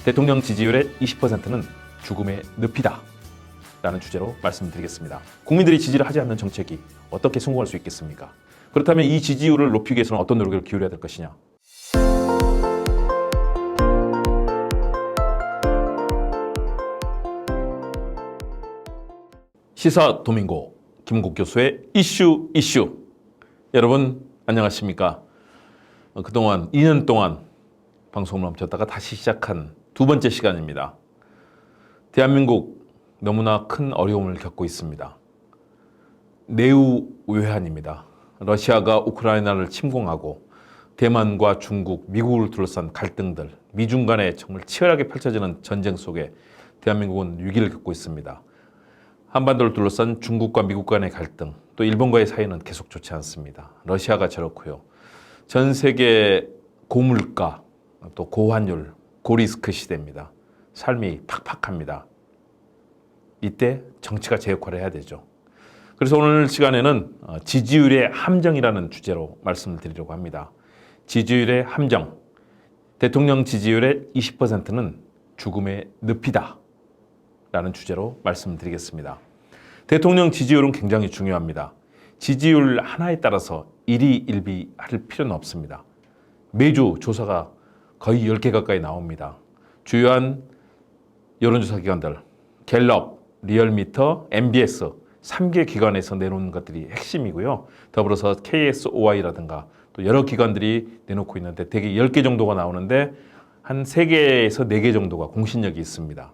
대통령 지지율의 20%는 죽음의 늪이다 라는 주제로 말씀드리겠습니다. 국민들이 지지를 하지 않는 정책이 어떻게 성공할 수 있겠습니까? 그렇다면 이 지지율을 높이기 위해서는 어떤 노력을 기울여야 될 것이냐? 시사 도민고 김국 교수의 이슈. 여러분 안녕하십니까? 그동안 2년 동안 방송을 멈췄다가 다시 시작한 두 번째 시간입니다. 대한민국 너무나 큰 어려움을 겪고 있습니다. 내후 외환입니다. 러시아가 우크라이나를 침공하고 대만과 중국, 미국을 둘러싼 갈등들, 미중 간에 정말 치열하게 펼쳐지는 전쟁 속에 대한민국은 위기를 겪고 있습니다. 한반도를 둘러싼 중국과 미국 간의 갈등, 또 일본과의 사이는 계속 좋지 않습니다. 러시아가 저렇고요. 전 세계 고물가, 또 고환율, 고리스크 시대입니다. 삶이 팍팍합니다. 이때 정치가 제 역할을 해야 되죠. 그래서 오늘 시간에는 지지율의 함정이라는 주제로 말씀을 드리려고 합니다. 지지율의 함정, 대통령 지지율의 20%는 죽음의 늪이다 라는 주제로 말씀드리겠습니다. 대통령 지지율은 굉장히 중요합니다. 지지율 하나에 따라서 일희일비할 필요는 없습니다. 매주 조사가 거의 10개 가까이 나옵니다. 주요한 여론조사 기관들, 갤럽, 리얼미터, MBS 3개 기관에서 내놓은 것들이 핵심이고요. 더불어서 KSOI라든가 또 여러 기관들이 내놓고 있는데 대개 10개 정도가 나오는데 한 3개에서 4개 정도가 공신력이 있습니다.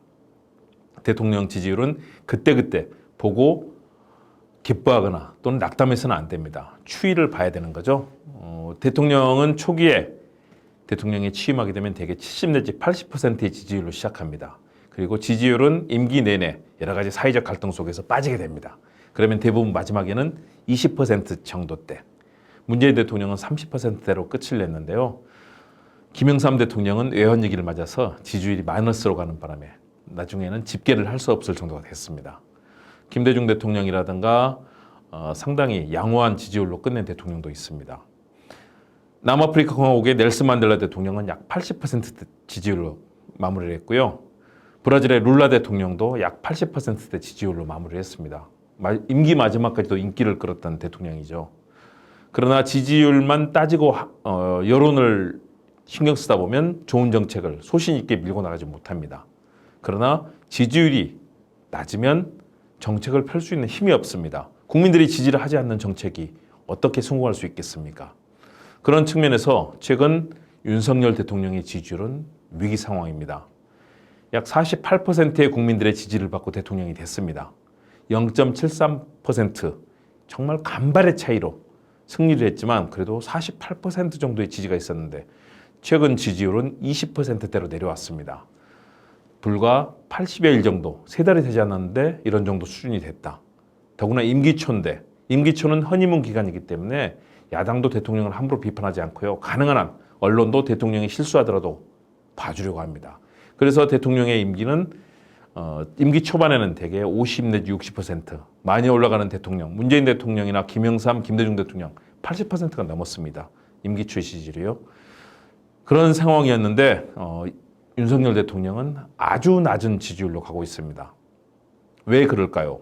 대통령 지지율은 그때그때 보고 기뻐하거나 또는 낙담해서는 안 됩니다. 추이를 봐야 되는 거죠. 대통령은 초기에 대통령이 취임하게 되면 대개 70 내지 80%의 지지율로 시작합니다. 그리고 지지율은 임기 내내 여러 가지 사회적 갈등 속에서 빠지게 됩니다. 그러면 대부분 마지막에는 20% 정도 때. 문재인 대통령은 30%대로 끝을 냈는데요. 김영삼 대통령은 외환위기를 맞아서 지지율이 마이너스로 가는 바람에 나중에는 집계를 할 수 없을 정도가 됐습니다. 김대중 대통령이라든가 상당히 양호한 지지율로 끝낸 대통령도 있습니다. 남아프리카 공화국의 넬슨 만델라 대통령은 약 80% 지지율로 마무리를 했고요. 브라질의 룰라 대통령도 약 80%대 지지율로 마무리를 했습니다. 임기 마지막까지도 인기를 끌었던 대통령이죠. 그러나 지지율만 따지고 여론을 신경 쓰다 보면 좋은 정책을 소신 있게 밀고 나가지 못합니다. 그러나 지지율이 낮으면 정책을 펼 수 있는 힘이 없습니다. 국민들이 지지를 하지 않는 정책이 어떻게 성공할 수 있겠습니까? 그런 측면에서 최근 윤석열 대통령의 지지율은 위기 상황입니다. 약 48%의 국민들의 지지를 받고 대통령이 됐습니다. 0.73% 정말 간발의 차이로 승리를 했지만 그래도 48% 정도의 지지가 있었는데 최근 지지율은 20%대로 내려왔습니다. 불과 80여일 정도, 3달이 되지 않았는데 이런 정도 수준이 됐다. 더구나 임기초인데 임기초는 허니문 기간이기 때문에 야당도 대통령을 함부로 비판하지 않고요. 가능한 한 언론도 대통령이 실수하더라도 봐주려고 합니다. 그래서 대통령의 임기는 임기 초반에는 대개 50 내지 60% 많이 올라가는 대통령, 문재인 대통령이나 김영삼, 김대중 대통령 80%가 넘었습니다. 임기 초 지지율이요. 그런 상황이었는데 윤석열 대통령은 아주 낮은 지지율로 가고 있습니다. 왜 그럴까요?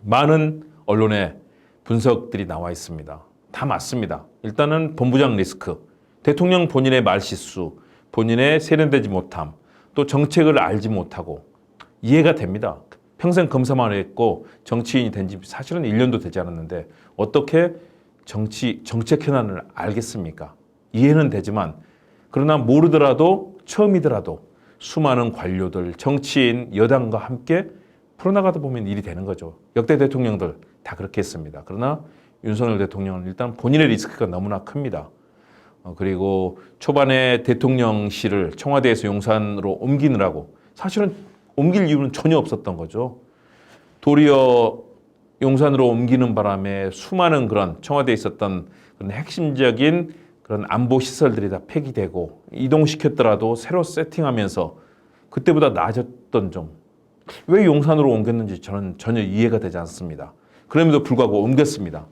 많은 언론의 분석들이 나와 있습니다. 다 맞습니다. 일단은 본부장 리스크, 대통령 본인의 말실수, 본인의 세련되지 못함, 또 정책을 알지 못하고 이해가 됩니다. 평생 검사만 했고 정치인이 된 지 사실은 1년도 되지 않았는데 어떻게 정책 현안을 알겠습니까? 이해는 되지만 그러나 모르더라도 처음이더라도 수많은 관료들, 정치인, 여당과 함께 풀어나가다 보면 일이 되는 거죠. 역대 대통령들 다 그렇게 했습니다. 그러나 윤석열 대통령은 일단 본인의 리스크가 너무나 큽니다. 그리고 초반에 대통령실을 청와대에서 용산으로 옮기느라고 사실은 옮길 이유는 전혀 없었던 거죠. 도리어 용산으로 옮기는 바람에 수많은 그런 청와대에 있었던 그런 핵심적인 그런 안보 시설들이 다 폐기되고 이동시켰더라도 새로 세팅하면서 그때보다 나아졌던 점. 왜 용산으로 옮겼는지 저는 전혀 이해가 되지 않습니다. 그럼에도 불구하고 옮겼습니다.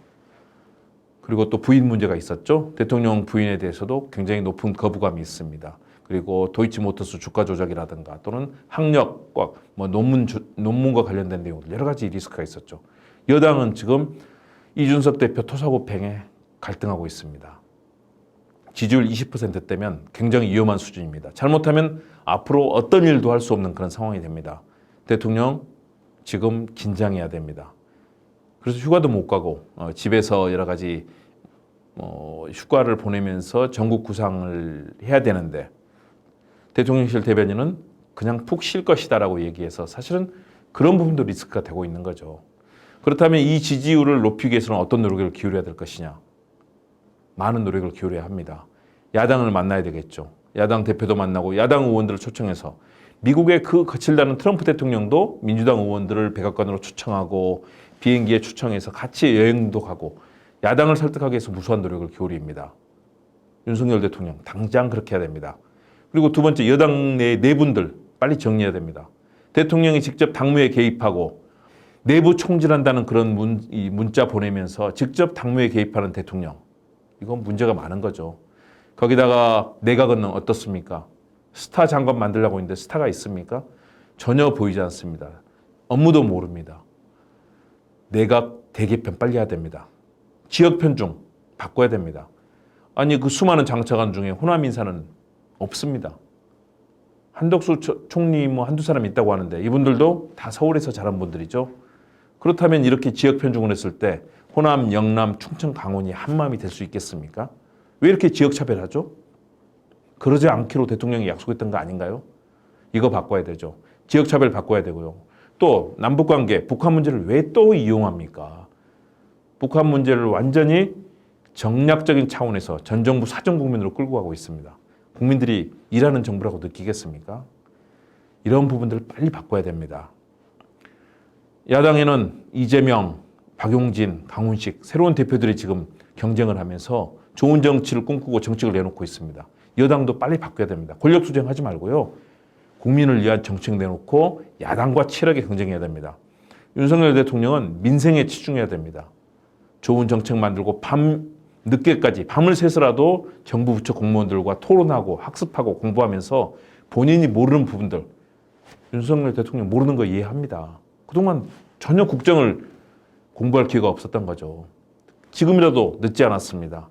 그리고 또 부인 문제가 있었죠. 대통령 부인에 대해서도 굉장히 높은 거부감이 있습니다. 그리고 도이치모터스 주가 조작이라든가 또는 학력과 뭐 논문과 관련된 내용들 여러 가지 리스크가 있었죠. 여당은 지금 이준석 대표 토사구팽에 갈등하고 있습니다. 지지율 20%대면 굉장히 위험한 수준입니다. 잘못하면 앞으로 어떤 일도 할 수 없는 그런 상황이 됩니다. 대통령 지금 긴장해야 됩니다. 그래서 휴가도 못 가고 집에서 여러 가지 휴가를 보내면서 전국 구상을 해야 되는데 대통령실 대변인은 그냥 푹 쉴 것이다라고 얘기해서 사실은 그런 부분도 리스크가 되고 있는 거죠. 그렇다면 이 지지율을 높이기 위해서는 어떤 노력을 기울여야 될 것이냐. 많은 노력을 기울여야 합니다. 야당을 만나야 되겠죠. 야당 대표도 만나고 야당 의원들을 초청해서 미국의 그 거칠다는 트럼프 대통령도 민주당 의원들을 백악관으로 초청하고 비행기에 초청해서 같이 여행도 가고 야당을 설득하기 위해서 무수한 노력을 기울입니다. 윤석열 대통령 당장 그렇게 해야 됩니다. 그리고 두 번째 여당 내 내분들 빨리 정리해야 됩니다. 대통령이 직접 당무에 개입하고 내부 총질한다는 그런 문자 보내면서 직접 당무에 개입하는 대통령. 이건 문제가 많은 거죠. 거기다가 내각은 어떻습니까? 스타 장관 만들려고 했는데 스타가 있습니까? 전혀 보이지 않습니다. 업무도 모릅니다. 내각 대개편 빨리 해야 됩니다. 지역 편중 바꿔야 됩니다. 아니 그 수많은 장차관 중에 호남 인사는 없습니다. 한덕수 총리 뭐 한두 사람 있다고 하는데 이분들도 다 서울에서 자란 분들이죠. 그렇다면 이렇게 지역 편중을 했을 때 호남, 영남, 충청, 강원이 한마음이 될 수 있겠습니까? 왜 이렇게 지역 차별하죠? 그러지 않기로 대통령이 약속했던 거 아닌가요? 이거 바꿔야 되죠. 지역 차별 바꿔야 되고요. 또 남북 관계, 북한 문제를 왜 또 이용합니까? 북한 문제를 완전히 정략적인 차원에서 전 정부 사정 국면으로 끌고 가고 있습니다. 국민들이 일하는 정부라고 느끼겠습니까? 이런 부분들을 빨리 바꿔야 됩니다. 야당에는 이재명, 박용진, 강훈식 새로운 대표들이 지금 경쟁을 하면서 좋은 정치를 꿈꾸고 정책을 내놓고 있습니다. 여당도 빨리 바꿔야 됩니다. 권력 투쟁하지 말고요. 국민을 위한 정책 내놓고 야당과 치열하게 경쟁해야 됩니다. 윤석열 대통령은 민생에 치중해야 됩니다. 좋은 정책 만들고 늦게까지 밤을 새서라도 정부 부처 공무원들과 토론하고 학습하고 공부하면서 본인이 모르는 부분들 윤석열 대통령 모르는 거 이해합니다. 그동안 전혀 국정을 공부할 기회가 없었던 거죠. 지금이라도 늦지 않았습니다.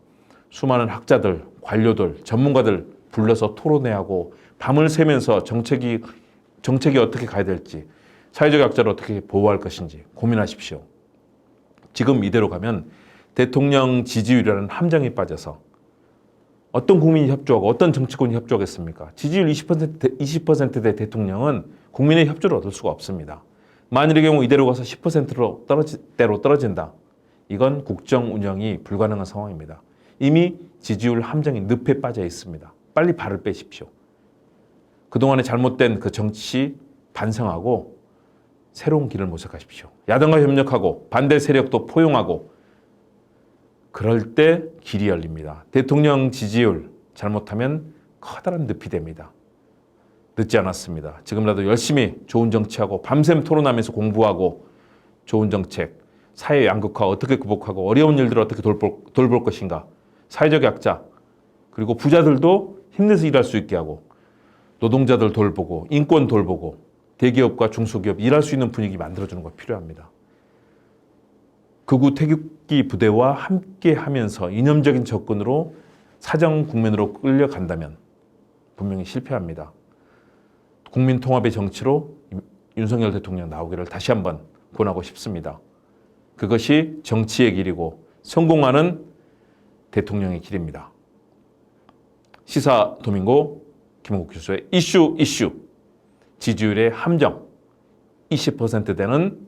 수많은 학자들, 관료들, 전문가들 불러서 토론회야 하고 밤을 새면서 정책이 어떻게 가야 될지 사회적 약자를 어떻게 보호할 것인지 고민하십시오. 지금 이대로 가면 대통령 지지율이라는 함정에 빠져서 어떤 국민이 협조하고 어떤 정치권이 협조하겠습니까? 지지율 20%대 대통령은 국민의 협조를 얻을 수가 없습니다. 만일의 경우 이대로 가서 10%로 떨어진다. 이건 국정 운영이 불가능한 상황입니다. 이미 지지율 함정이 늪에 빠져 있습니다. 빨리 발을 빼십시오. 그동안의 잘못된 그 정치 반성하고 새로운 길을 모색하십시오. 야당과 협력하고 반대 세력도 포용하고 그럴 때 길이 열립니다. 대통령 지지율 잘못하면 커다란 늪이 됩니다. 늦지 않았습니다. 지금이라도 열심히 좋은 정치하고 밤샘 토론하면서 공부하고 좋은 정책, 사회 양극화 어떻게 극복하고 어려운 일들을 어떻게 돌볼 것인가. 사회적 약자 그리고 부자들도 힘내서 일할 수 있게 하고 노동자들 돌보고 인권 돌보고 대기업과 중소기업 일할 수 있는 분위기 만들어주는 거 필요합니다. 극우 태극기 부대와 함께 하면서 이념적인 접근으로 사정 국면으로 끌려간다면 분명히 실패합니다. 국민 통합의 정치로 윤석열 대통령 나오기를 다시 한번 권하고 싶습니다. 그것이 정치의 길이고 성공하는 대통령의 길입니다. 시사 도민고 김은국 교수의 이슈 지지율의 함정 20%대는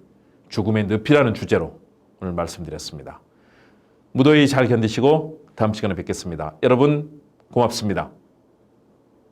죽음의 늪이라는 주제로 오늘 말씀드렸습니다. 무더위 잘 견디시고 다음 시간에 뵙겠습니다. 여러분 고맙습니다.